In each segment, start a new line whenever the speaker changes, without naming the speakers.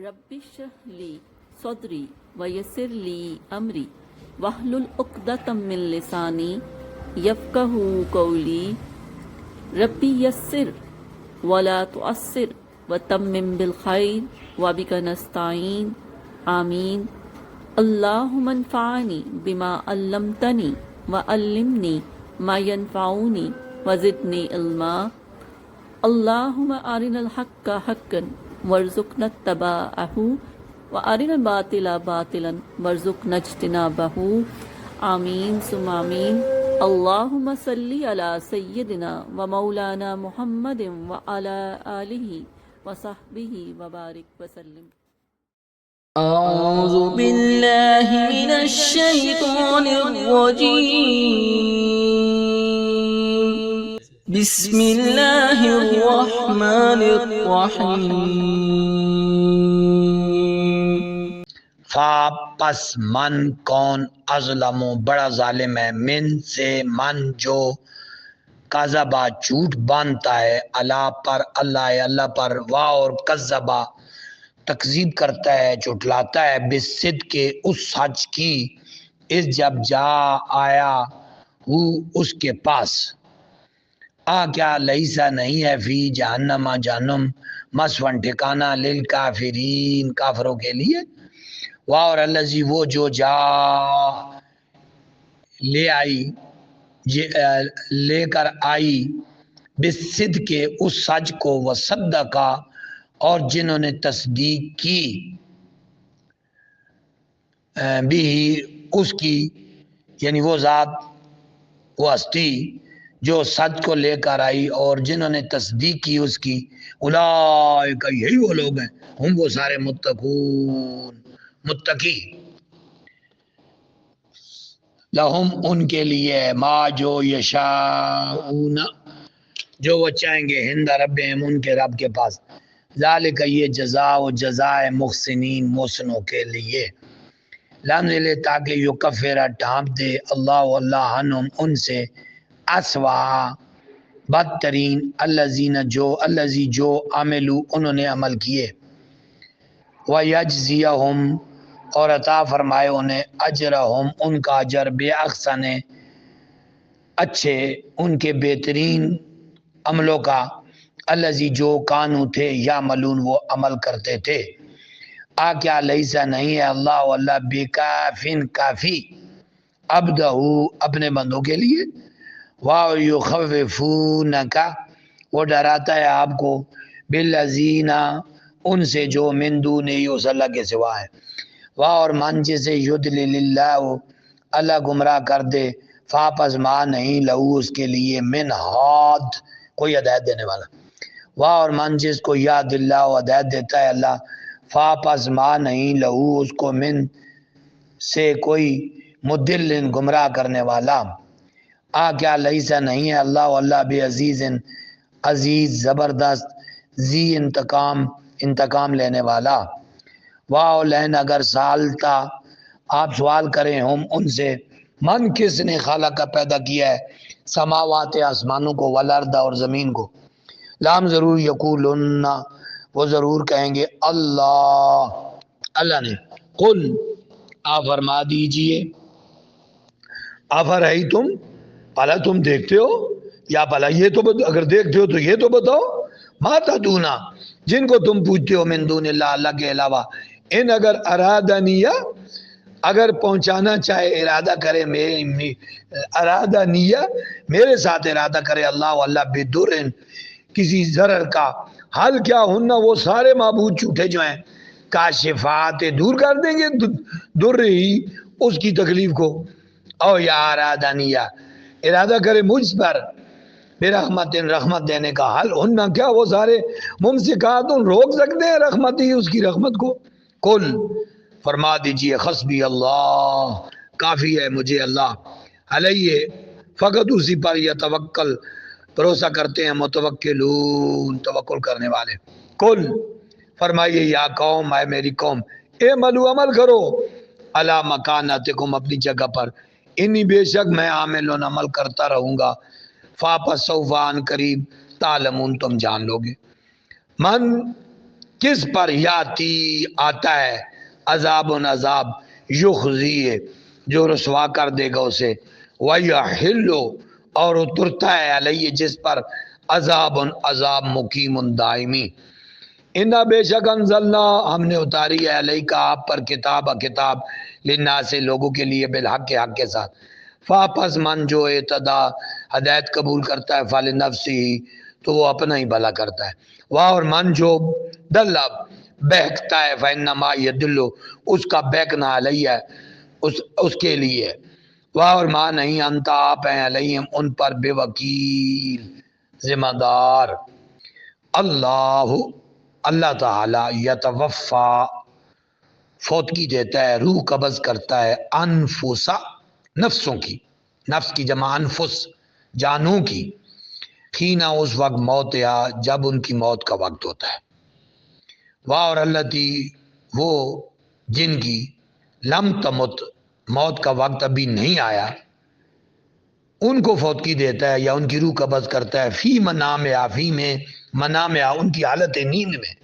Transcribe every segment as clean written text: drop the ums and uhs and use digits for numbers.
رب اشرح لی صدری ویسر لی امری واحلل عقدۃ من لسانی یفقہوا قولی ربی یسر ولا تعسر وتمم بالخیر وبک نستعین آمین اللہم انفعنی بما علمتنی وعلمنی ما ینفعنی وزدنی علما اللہم ارنا الحق حقا وارزقنا اتباعہ وارنا الباطل باطلا وارزقنا اجتنابہ آمین ثم آمین اللہم صلی علی سیدنا و مولانا محمد وعلی آلہ وصحبہ وبارک وسلم۔
أعوذ بالله من الشيطان الرجيم بسم الله الرحمن الرحيم
فا پس من کون اظلم بڑا ظالم ہے من سے من جو کذبا جھوٹ باندھتا ہے اللہ پر اللہ پر وا اور کذبا تکذیب کرتا ہے جھٹلاتا ہے بالصدق کے اس سچ کی اس جب جا آیا ہو اس کے پاس کیا لیسا نہیں ہے فی جہنم جہنم مسون ٹھکانہ للکافرین کافروں کے لیے واہ اور الذی وہ جو جا لے کر آئی بالصدق کے اس سچ کو وصدقا اور جنہوں نے تصدیق کی بھی اس کی یعنی وہ ذات وہ ہستی جو سچ کو لے کر آئی اور جنہوں نے تصدیق کی اس کی اولئک یہی وہ لوگ ہیں ہم وہ سارے متقون متقی لہم ان کے لیے ما جو یشاؤون جو وہ چاہیں گے ہند ربہم ان کے رب کے پاس ذالک یہ جزاء و جزائے محسنین محسنوں کے لیے لے تاکہ یکفر ڈھانپ دے اللہ عنہم ان سے اسوا بدترین الذی جو عملو انہوں نے عمل کیے ویجزیہم اور عطا فرمائے انہیں اجرہم ان کا اجر بے احسن اچھے ان کے بہترین عملوں کا الذی جو کانو تھے یا ملون وہ عمل کرتے تھے کیا لیسا نہیں ہے اللہ بے کافن کافی عبدہ اپنے بندوں کے لیے وَيُخَوِّفُونَكَ وہ ڈراتا ہے آپ کو بالذین ان سے جو من دونہ اس اللہ کے سوا ہے اور من جسے یضلل اللہ اللہ گمراہ کر دے فاپس ماں نہیں لہو اس کے لیے من ہاد کوئی ہدایت دینے والا اور من جس کو یاد اللہ ہدایت دیتا ہے اللہ فاپس ماں نہیں لہو اس کو من سے کوئی مدل گمراہ کرنے والا کیا لیسا نہیں ہے اللہ بے عزیز زبردست زی انتقام لینے والا لین اگر سالتا آپ سوال کریں ہم ان سے من کس نے خالق کا پیدا کیا ہے سماوات آسمانوں کو والارض اور زمین کو لام ضرور یقولن وہ ضرور کہیں گے اللہ نے قل آپ فرما دیجئے افرأیتم بھلا تم دیکھتے ہو یا بھلا یہ تو اگر دیکھتے ہو تو یہ تو بتاؤ ما تدعون جن کو تم پوچھتے ہو من دون اللہ اللہ کے علاوہ ان اگر ارادنیہ اگر پہنچانا چاہے ارادہ کرے میرے ساتھ ارادہ کرے اللہ بدر کسی ضرر کا حل کیا ہننا وہ سارے معبود جھوٹے جو ہیں کاشفات دور کر دیں گے در ہی اس کی تکلیف کو او یا ارادنیہ ارادہ کرے مجھ پر برحمت رحمت دینے کا حل ہننا کیا وہ سارے ممسکات روک سکتے ہیں رحمت ہی اس کی رحمت کو قل فرما دیجئے حسبی اللہ کافی ہے مجھے اللہ علیہ فقط اسی پر یتوکل بھروسہ کرتے ہیں متوکلون توکل کرنے والے قل فرمائیے یا قوم اے میری قوم اعملوا عمل کرو الا مکانتکم اپنی جگہ پر انی بے شک میں عاملون عمل کرتا رہوں گا فاپس سوف ان قریب تعلمون تم جان لوگے من کس پر یاتی آتا ہے عذاب عذاب یخزی جو رسوا کر دے گا اسے ویحل اور اترتا ہے علیہ جس پر عذاب عذاب مقیم دائمی انا بے شک انزلنا ہم نے اتاری ہے علیہ کا آپ پر کتاب للناس سے لوگوں کے لیے بالحق کے حق کے ساتھ فاپس من جو اعتدا ہدایت قبول کرتا ہے فال نفسی تو وہ اپنا ہی بھلا کرتا ہے واہ اور من جو دلہ بہکتا ہے فانما یدلو اس کا بہکنا علیہ ہے اس کے لیے واہ اور ماں نہیں انتا آپ ہیں علیہم ان پر بے وکیل ذمہ دار اللہ تعالی یتوفا فوتگی دیتا ہے روح قبض کرتا ہے انفسا نفسوں کی نفس کی جمع انفس جانوں کی خینا اس وقت موت یا جب ان کی موت کا وقت ہوتا ہے واہ اور اللہ تی وہ جن کی لم تمت موت کا وقت ابھی نہیں آیا ان کو فوتگی دیتا ہے یا ان کی روح قبض کرتا ہے فی منامیا فی میں منامیا ان کی حالت نیند میں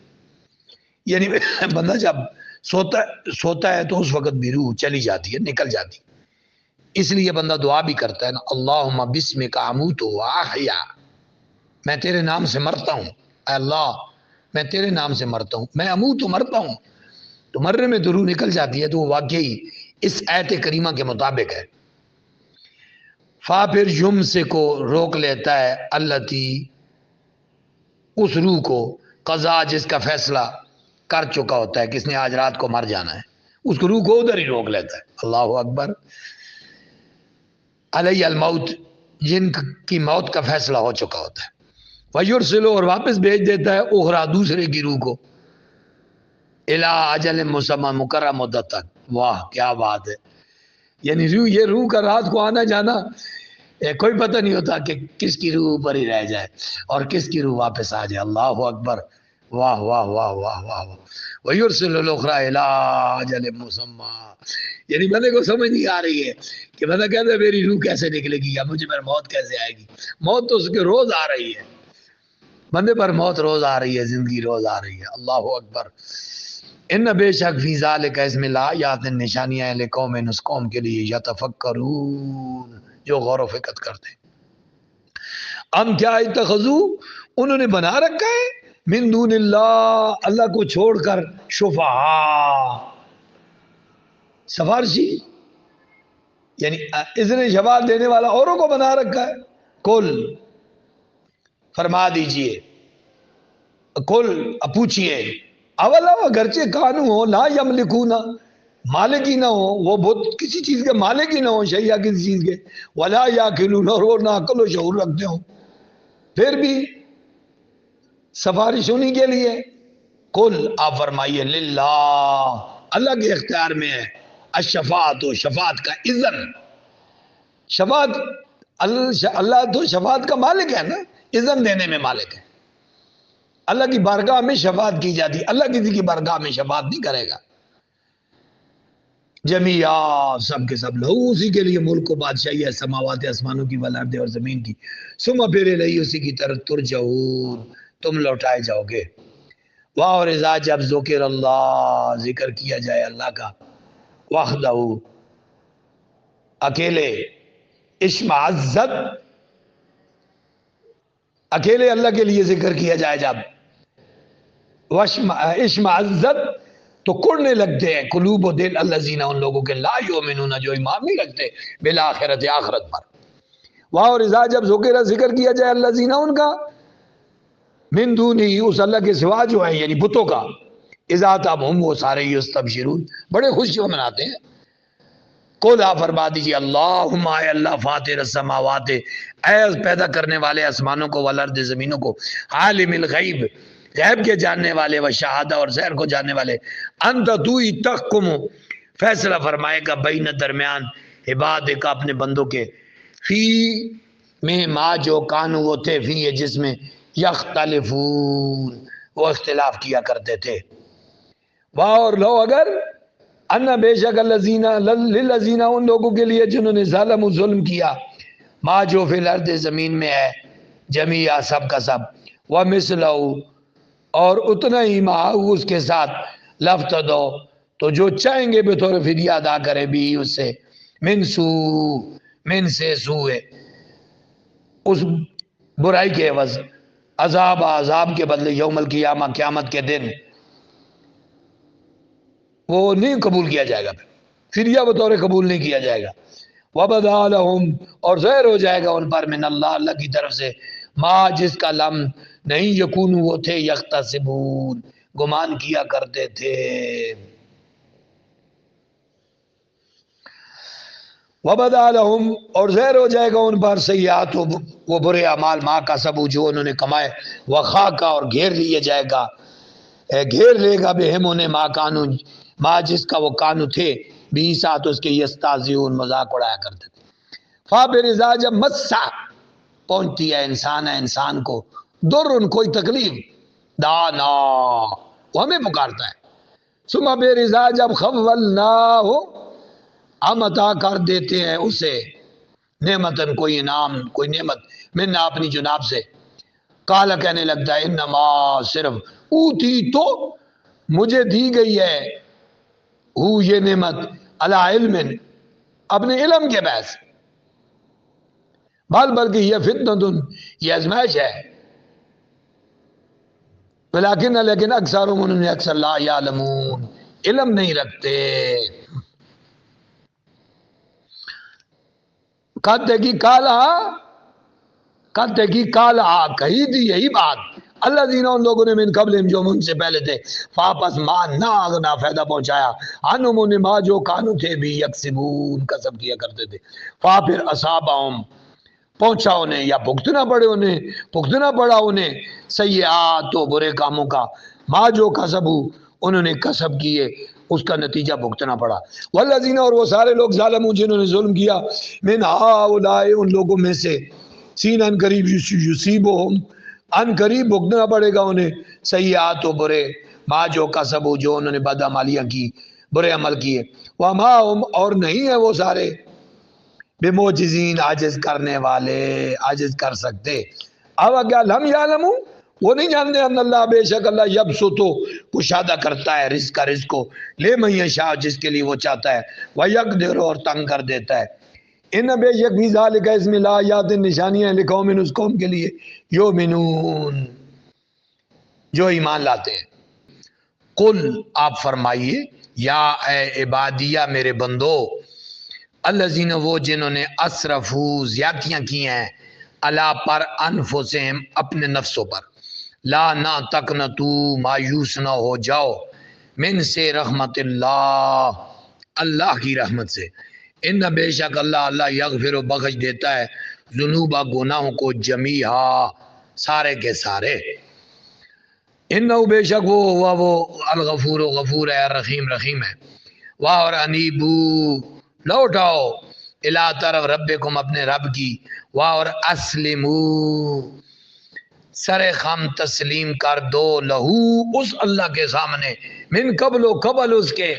یعنی بندہ جب سوتا ہے تو اس وقت بھی روح چلی جاتی ہے نکل جاتی اس لیے بندہ دعا بھی کرتا ہے نا اللہم بسمک اموت و احیا میں تیرے نام سے مرتا ہوں اے اللہ میں تیرے نام سے مرتا ہوں میں اموت و مرتا ہوں تو مرنے میں تو روح نکل جاتی ہے تو وہ واقعی اس آیت کریمہ کے مطابق ہے فا پھر یم سے کو روک لیتا ہے اللہ تی اس روح کو قضا جس کا فیصلہ کر چکا ہوتا ہے کس نے آج رات کو مر جانا ہے اس کو روح کو ادھر ہی روک لیتا ہے اللہ اکبر علیہ الموت جن کی موت کا فیصلہ ہو چکا ہوتا ہے ویرسلو اور واپس بھیج دیتا ہے اخرا دوسرے کی روح کو الا اجل مسمى مقرر مدت تک واہ کیا بات ہے یعنی یہ روح کا رات کو آنا جانا کوئی پتہ نہیں ہوتا کہ کس کی روح اوپر ہی رہ جائے اور کس کی روح واپس آ جائے اللہ اکبر واہ واہ واہ واہ واہ ویرسل الاخرى الى اجل مسمى یعنی بندے کو سمجھ نہیں آ رہی ہے کہ بندہ کہتا ہے میری روح کیسے نکلے گی یا مجھے پر موت کیسے آئے گی موت تو اس کے روز آ رہی ہے بندے پر موت روز آ رہی ہے زندگی روز آ رہی ہے اللہ اکبر ان بے شک فی ذالک اس میں لا یات نشانیاں لقوم اس قوم کے لیے یتفکرون جو غور و فکر کرتے ام کیا اتخذو انہوں نے بنا رکھا ہے من دون اللہ اللہ کو چھوڑ کر شفعاء سفارشی یعنی اذن شفاعت دینے والا اوروں کو بنا رکھا ہے کل فرما دیجئے کل پوچھئے اولا اگرچہ کانو ہو لا یملکونا مالک ہی نہ ہو وہ بہت کسی چیز کے مالک ہی نہ ہو شیعہ کسی چیز کے ولا یاکلون اور وہ نہ عقل و شعور رکھتے ہوں پھر بھی سفارش انہی کے لیے کل آپ فرمائیے للہ اللہ کے اختیار میں ہے الشفاعت و شفاعت کا اذن شفاعت اللہ تو شفاعت کا مالک ہے نا اذن دینے میں مالک ہے اللہ کی بارگاہ میں شفاعت کی جاتی اللہ کسی کی بارگاہ میں شفاعت نہیں کرے گا جمیعہ سب کے سب لہو اسی کے لیے ملک و بادشاہی ہے سماوات آسمانوں کی والارض اور زمین کی ثم پھر الیہ اسی کی طرف ترجعون تم لوٹائے جاؤ گے واہ اور اذا جب ذکر اللہ ذکر کیا جائے اللہ کا وحدہ اکیلے اشمعزت اکیلے اللہ کے لیے ذکر کیا جائے جب اشمعزت تو کڑنے لگتے ہیں قلوب و دل الذین ان لوگوں کے لا یؤمنون جو ایمان نہیں رکھتے بالآخرت آخرت پر واہ اور اذا جب ذکر کیا جائے الذین ان کا من دونی اس اللہ کے سوا جو ہے یعنی بتوں کا اذا تب ہم وہ سارے یستبشرون بڑے خوشیوں مناتے ہیں قل آپ فرما دیجیے اللہم اے اللہ فاطر السماوات اے پیدا کرنے والے آسمانوں کو والارض زمینوں کو عالم الغیب غیب کے جاننے والے و شہادہ اور ظاہر کو جاننے والے انت تو ہی تحکم فیصلہ فرمائے گا بین درمیان عباد کا اپنے بندوں کے فی میں ما جو کانو وہ تھے فی یہ جس میں یختلفون وہ اختلاف کیا کرتے تھے واہ اور لو اگر انا بے شک للذین ان لوگوں کے لیے جنہوں نے ظالم و ظلم کیا ما جو فی الارض زمین میں ہے جمیعہ سب کا سب ومثلہ اور اتنا ہی معاہو اس کے ساتھ لفت دو، تو جو چاہیں گے بطور فدیہ ادا کرے بھی اس سے من سے سوئے، اس برائی کے عوض عذاب کے بدلے یوم القیامہ قیامت کے دن وہ نہیں قبول کیا جائے گا، فدیہ بطور قبول نہیں کیا جائے گا۔ وَبَدَا لَهُمْ، اور ظاہر ہو جائے گا ان پر من اللہ کی طرف سے ما جس کا لم نہیں یکون وہ تھے یختصبون گمان کیا کرتے تھے۔ وَبَدَا لَهُمْ، اور ظاہر ہو جائے گا ان پر سیئات وہ برے اعمال ما کسبوا جو انہوں نے کمائے، وخاکا اور گھیر لیا جائے گا، گھیر لے گا بہم انہیں ما جس کا وہ کانو تھے بھی ساتھ اس کے یستازیون مذاق اڑایا کرتے تھے۔ فابرزا جب مسا پہنچتی ہے انسان کو در ان کوئی تکلیف دانا وہ ہمیں پکارتا ہے، ثم برزا جب خولنا ہو ہم عطا کر دیتے ہیں اسے نعمتن کوئی انعام کوئی نعمت من اپنی جناب سے، کالا کہنے لگتا ہے انما صرف اوتی تو مجھے دی گئی ہے یہ نعمت علی علم اپنے علم کے باعث، بلکہ یہ فتنۃ یہ آزمائش ہے، لیکن اکثرهم انہوں نے اکثر لا یعلمون علم نہیں رکھتے۔ کہتے کی کالا کہی تھی یہی بات اللہ دینا ان لوگوں نے من قبل جو ان سے پہلے تھے، فاپس ما نہ آگنا فائدہ پہنچایا انہم انہیں ما جو کانو تھے بھی یکسبون کسب کیا کرتے تھے، پھر اصابہم پہنچا انہیں یا بھگتنا پڑا انہیں سیئات و برے کاموں کا ما جو کسبو انہوں نے کسب کیے اس کا نتیجہ بھگتنا پڑا، والذین اور وہ سارے لوگ ظالمون جنہوں نے ظلم کیا من ہؤلاء ان لوگوں میں سے سین ان قریب یصیبہم ان قریب بھگتنا پڑے گا انہیں سیئات و برے ما جو کسبو جو انہوں نے بد عملیاں کی برے عمل کیے، وما ہم اور نہیں ہیں وہ سارے بمعجزین عاجز کرنے والے عاجز کر سکتے۔ اب کیا لم یعلمو وہ نہیں جانتے ان اللہ بے شک اللہ یبسطو کشادہ کرتا ہے رزق کو لے من یشاء جس کے لیے وہ چاہتا ہے، ویقدر اور تنگ کر دیتا ہے، ان بے شک بھی ذالک اس میں لآیات نشانیاں لقوم اس قوم کے لیے یؤمنون جو ایمان لاتے ہیں۔ قل آپ فرمائیے یا اے عبادیہ میرے بندو، الذین وہ جنہوں نے اسرفو زیادتیاں کی ہیں علی پر انفسہم اپنے نفسوں پر، لا نہ تقنطو مایوس نہ ہو جاؤ من سے رحمت اللہ کی رحمت سے، ان بے شک اللہ یغفر و بخش دیتا ہے ذنوبا گناہوں کو جمیعا سارے کے سارے، انہو بے شک وہ الغفور و غفور ہے رحیم ہے، واہ اور انیبو لوٹاؤ الی طرف ربکم اپنے رب کی، واہ اور اسلمو سر خم تسلیم کر دو لہو اس اللہ کے سامنے من قبل اس کے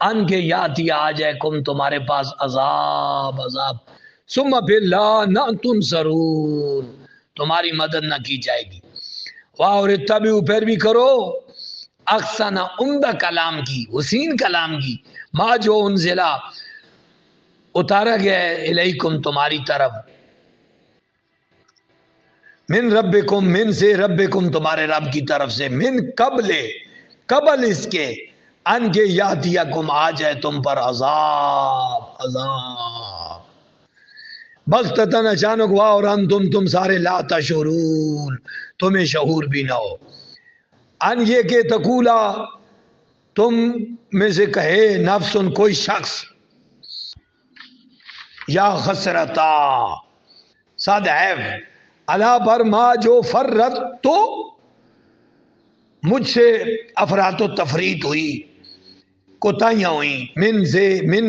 ان کے یاتی آ جائے کم تمہارے پاس عذاب ثم پھر لا نہ تنصرون تمہاری مدد نہ کی جائے گی، واہ اور اتبعوا پیروی کرو احسن عمدہ کلام کی حسین کلام کی ما جو انزلہ اتارا گیا ہے الیکم تمہاری طرف من ربکم من سے ربکم تمہارے رب کی طرف سے من قبل اس کے ان کے یاتیکم آ جائے تم پر عذاب بغتتن اچانک ہوا اور تم سارے لا تشعرون تمہیں شعور بھی نہ ہو، ان یہ کہ تقولا تم میں سے کہے نفس کوئی شخص یا خسرتا صد عیب اللہ پر ما جو فرت تو مجھ سے افراد و تفریط ہوئی کوتاہیاں ہوئیں من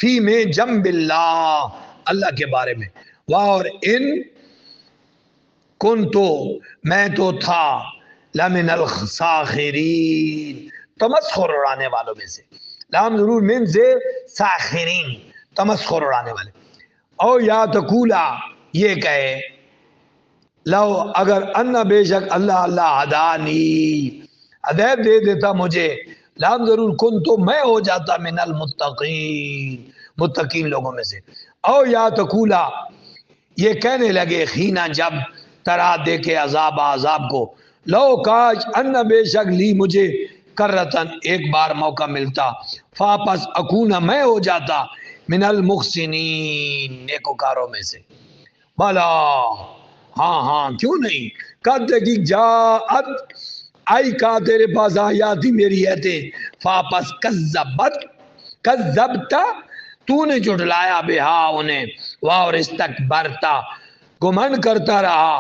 فی میں جنب اللہ کے بارے میں، واہ اور ان کن تو میں تو تھا لمن الساخرین تمسخر اڑانے والوں میں سے، لام ضرور من سے ساخرین تمسخر اڑانے والے، او یا تقولا یہ کہے لو اگر ان بے شک اللہ اللہ ہدانی ہدایت دے دیتا مجھے، لام ضرور کن تو میں ہو جاتا من المتقین متقین لوگوں میں سے، او یا تقولا یہ کہنے لگے خینا جب ترا دے کے عذاب کو، لو کاش ان بے شک لی مجھے کرتن ایک بار موقع ملتا، فاپس اکونا میں ہو جاتا من المحسنین نیکوکاروں میں سے، بلا ہاں ہاں کیوں نہیں، قد کی جاءت آئی کا تیرے پاس آیاتی میری ایتیں، فاپس کذبتا تو نے جھٹلایا بہا انہیں، اور استکبرتا گمنڈ کرتا رہا،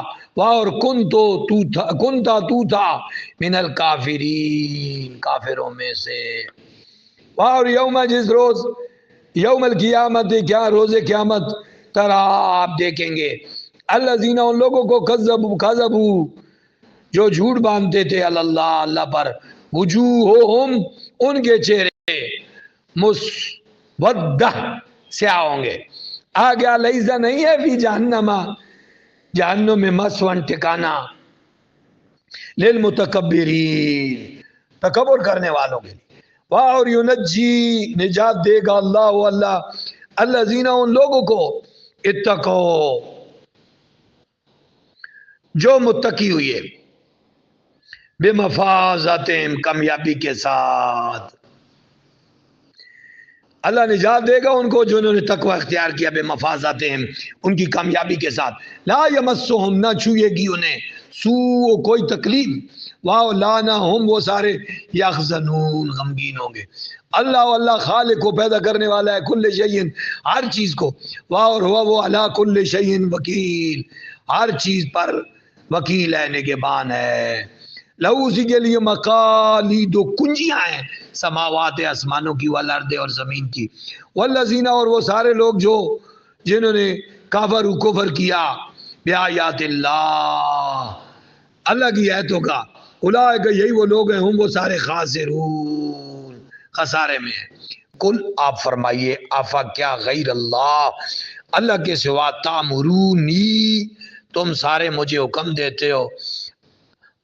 اور کنتا تو تھا من الکافرین کافروں میں سے، اور یوم جس روز یوم القیامت کیا روز قیامت، ترا آپ دیکھیں گے الذین ان لوگوں کو کذبوا جو جھوٹ باندھتے تھے اللہ اللہ پر، وجوہہم ان کے چہرے مسودہ سیاہ ہوں گے، آگیا لیسا نہیں ہے فی جہنم جہنم میں مسون ٹھکانا للمتکبرین تکبر کرنے والوں کے لیے، اور ینجی نجات دے گا اللہ الذین ان لوگوں کو اتقو جو متقی ہوئے، بمفازتہم کامیابی کے ساتھ، اللہ نجات دے گا ان کو جنہوں نے تقوی اختیار کیا، بمفازتہم ان کی کامیابی کے ساتھ، لا یمسہم نہ چھوئے گی انہیں سوء کوئی تکلیف، واو لانا ہم وہ سارے یحزنون غمگین ہوں گے، اللہ خالق کو پیدا کرنے والا ہے کل شیء ہر چیز کو، اور وہ علی کل شیء وکیل ہر چیز پر وکیل ہے نگہبان ہے، لہو اسی کے لیے مقالید و کنجیاں ہیں سماوات آسمانوں کی والارض اور زمین کی، والذین اور وہ سارے لوگ جو جنہوں نے کفر کیا بآیات اللہ کی آیتوں کا، اولئک یہی وہ لوگ ہیں ہم وہ سارے خاسرون خسارے میں ہیں، کل آپ فرمائیے آفا کیا غیر اللہ کے سوا تامرونی تم سارے مجھے حکم دیتے ہو،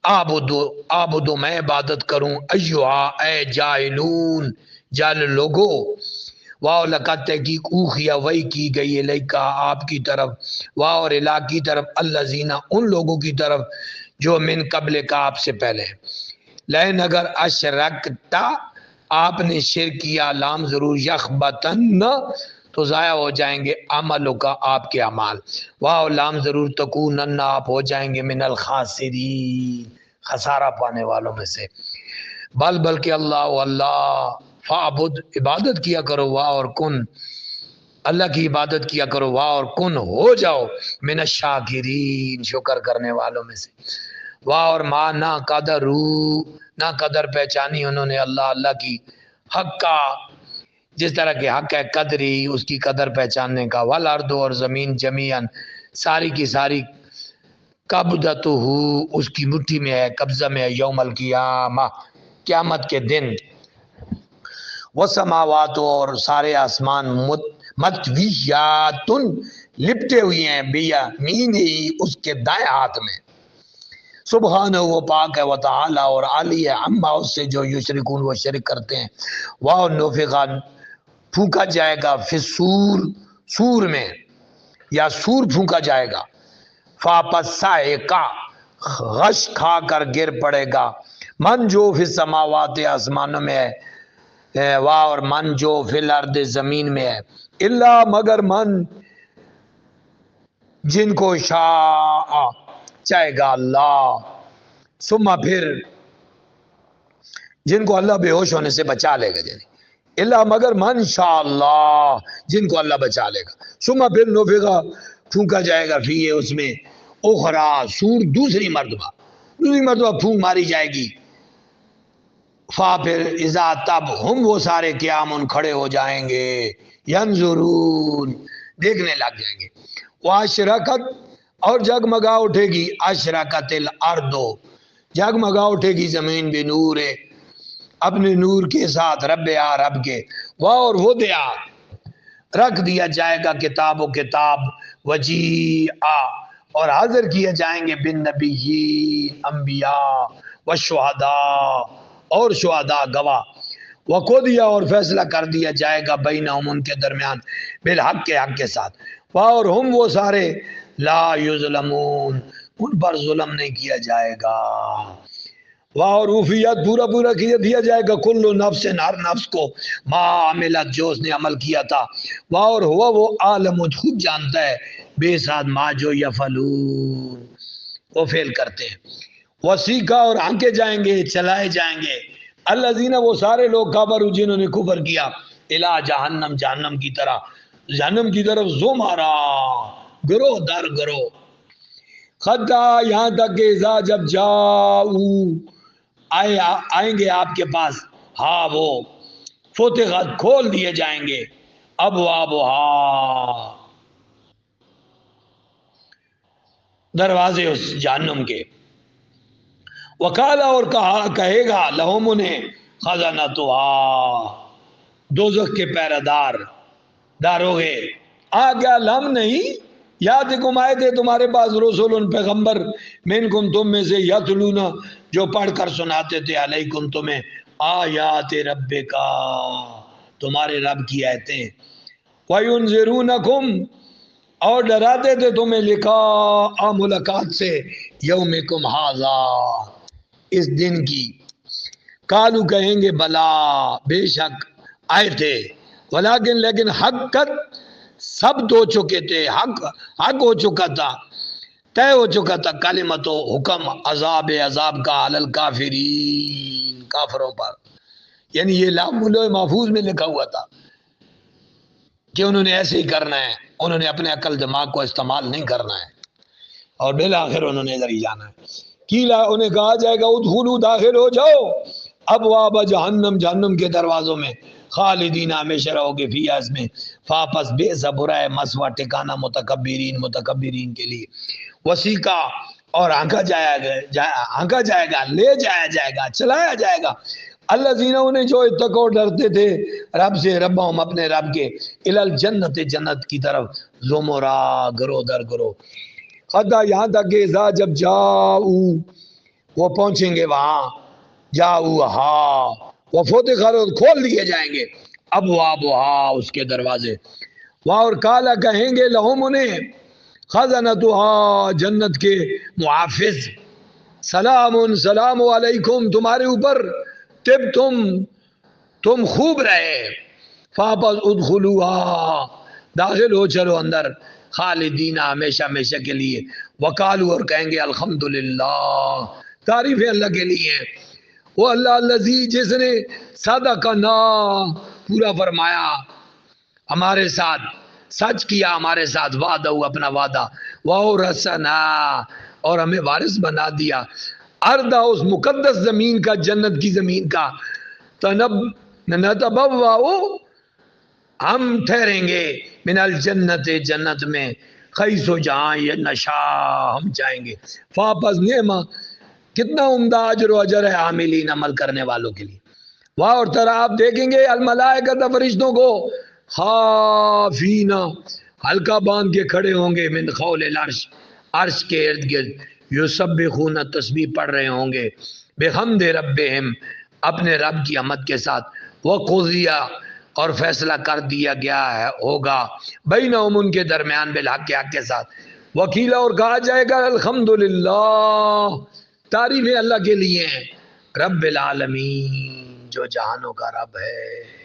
آبدو میں عبادت کروں، ایہا اے جاہلون جاہل لوگو، واو لقد تحقیق اوحیا وحی کی گئی الیکا آپ کی طرف، واو اور الہ کی طرف، الذین ان لوگوں کی طرف جو من قبل کا آپ سے پہلے، لئن اگر اشرکتا آپ نے شرک کیا، لام ضرور یخبتن تو ضائع ہو جائیں گے عملوں کا آپ کے اعمال، واو لام ضرور تکونن آپ ہو جائیں گے من الخاسرین خسارہ پانے والوں میں سے، بلکہ اللہ فعبد عبادت کیا کرو، واہ اور کن اللہ کی عبادت کیا کرو، واہ اور کن ہو جاؤ من الشاکرین شکر کرنے والوں میں سے، واہ اور ما نہ قدر پہچانی انہوں نے اللہ کی حق کا جس طرح کہ حق ہے قدری اس کی قدر پہچاننے کا، والارض اور زمین جمیعاً ساری کی ساری قبضتہ اس کی مٹھی میں ہے قبضہ میں ہے، یوم القیامہ قیامت کے دن، والسماوات اور سارے آسمان مطویات لپٹے ہوئے ہیں بیمینہ اس کے دائیں ہاتھ میں، سبحانہ وہ پاک ہے، وتعالی اور عالی ہے، عما اس سے جو یشرکون وہ شرک کرتے ہیں، واو نفخا پھونکا جائے گا فی سور میں یا سور پھونکا جائے گا، فاپس صاعقہ غش کھا کر گر پڑے گا، من جو فی السماوات آسمانوں میں ہے، واہ اور من جو فی الارض زمین میں ہے، الا مگر من جن کو شاء چاہے گا اللہ، ثم پھر جن کو اللہ بے ہوش ہونے سے بچا لے گا، یعنی الا مگر من شاء اللہ جن کو اللہ بچا لے گا، ثم پھر نفخا پھونکا جائے گا فی اس میں اخرى سور دوسری مرتبہ پھونک ماری جائے گی، فا پھر اذا تب ہم وہ سارے قیام کھڑے ہو جائیں گے، ینظرون دیکھنے لگ جائیں گے، واشرکت اور جگمگا اٹھے گی، اشرکت الارض جگمگا اٹھے گی زمین بنور اپنے نور کے ساتھ، رب رب کے، اور وہ رکھ دیا جائے گا کتاب و کتاب، وجیع اور حاضر کیے جائیں گے بن نبیین انبیاء و شہداء اور شہداء گواہ وقودیا اور فیصلہ کر دیا جائے گا بینہم ان کے درمیان بالحق کے حق کے ساتھ اور ہم وہ سارے لا یظلمون ان پر ظلم نہیں کیا جائے گا اور وفیت پورا پورا کیا دیا جائے گا کل نفس ہر نفس کو ما عملت جو اس نے عمل کیا تھا اور ہوا وہ عالم خود جانتا ہے بے ساتھ ما جو یفعلون وہ فعل کرتے ہیں وسیقا اور آنکے جائیں گے چلائے جائیں گے الذین وہ سارے لوگ کفروا جنہوں نے کفر کیا الی جہنم جہنم کی طرف زمرا گروہ در گروہ حتی یہاں تک کہ اذا جب جاؤ آئیں گے آپ کے پاس ہاں وہ فتحت کھول دیے جائیں گے ابوابہا دروازے اس جہنم کے وکالا اور کہے گا لہم انہیں خزنتہا دوزخ کے پہرہ داروغے آ گیا لم نہیں یاد کم آئے تھے تمہارے پاس رسول پیغمبر منکم تم میں سے یتلون جو پڑھ کر سناتے تھے علیکم تمہیں آیات ربک تمہارے رب کی آیتیں وینذرونکم اور ڈراتے تھے تمہیں لقاء ملاقات سے یومکم ھذا اس دن کی قالو کہیں گے بلا بے شک آئے تھے ولیکن لیکن حقت ثبت ہو چکے تھے حق ہو چکا تھا طے ہو چکا تھا کلمت و حکم عذاب کا علی الکافرین کافروں پر یعنی یہ لوح محفوظ میں لکھا ہوا تھا کہ انہوں نے ایسے ہی کرنا ہے انہوں نے اپنے عقل دماغ کو استعمال نہیں کرنا ہے اور بالآخر انہوں نے ادھر ہی جانا ہے کیلا انہیں کہا جائے گا ادخلوا داخل ہو جاؤ ابواب جہنم جہنم کے دروازوں میں خالدین ہمیشہ رہو گے فیہا اس میں فاپس بے سا برا ہے مسوا ٹھکانہ متکبرین کے لیے وسیقہ اور آنکا جائے گا لے جایا جائے گا چلایا جائے گا الذین انہیں جو اتقوا ڈرتے تھے رب سے ربہم اپنے رب کے الی الجنت جنت کی طرف زمرا گروہ در گروہ حتی یہاں تک کہ اذا جب جاؤ وہ پہنچیں گے وہاں جاؤ ہاں وہ فتحت کھول دیے جائیں گے ابوابہا اس کے دروازے اور کالا کہیں گے لہم انہیں خزنتہا جنت کے محافظ سلام علیکم تمہارے اوپر تب تم خوب رہے فاپس ادخلوہا داخل ہو چلو اندر خالدین ہمیشہ ہمیشہ کے لیے وقالو اور کہیں گے الحمدللہ تعریف اللہ کے لیے وہ اللہ الذی جس نے صدقنا پورا فرمایا ہمارے ساتھ سچ کیا ہمارے ساتھ وعدہ اپنا وعدہ وَأَوْرَثَنَا اور ہمیں وارث بنا دیا اردا اس مقدس زمین کا جنت کی زمین کا نتبوأ ہم ٹھہریں گے من الجنت جنت میں خیس و جہاں یہ نشاء ہم چاہیں گے فاپس نعمہ کتنا عمدہ اجر و اجر ہے عاملین عمل کرنے والوں کے لیے وہاں اور طرح آپ دیکھیں گے الملائکۃ فرشتوں کو خافین ہلکا باندھ کے کھڑے ہوں گے من خول العرش عرش کے ارد گرد یسبحون تسبیح پڑھ رہے ہوں گے بحمد ربہم اپنے رب کی حمد کے ساتھ وقضی اور فیصلہ کر دیا گیا ہے ہوگا بینہم ان کے درمیان بالحق کے حق کے ساتھ وکیلا اور کہا جائے گا الحمدللہ تعریف اللہ کے لیے رب العالمین جو جہانوں کا رب ہے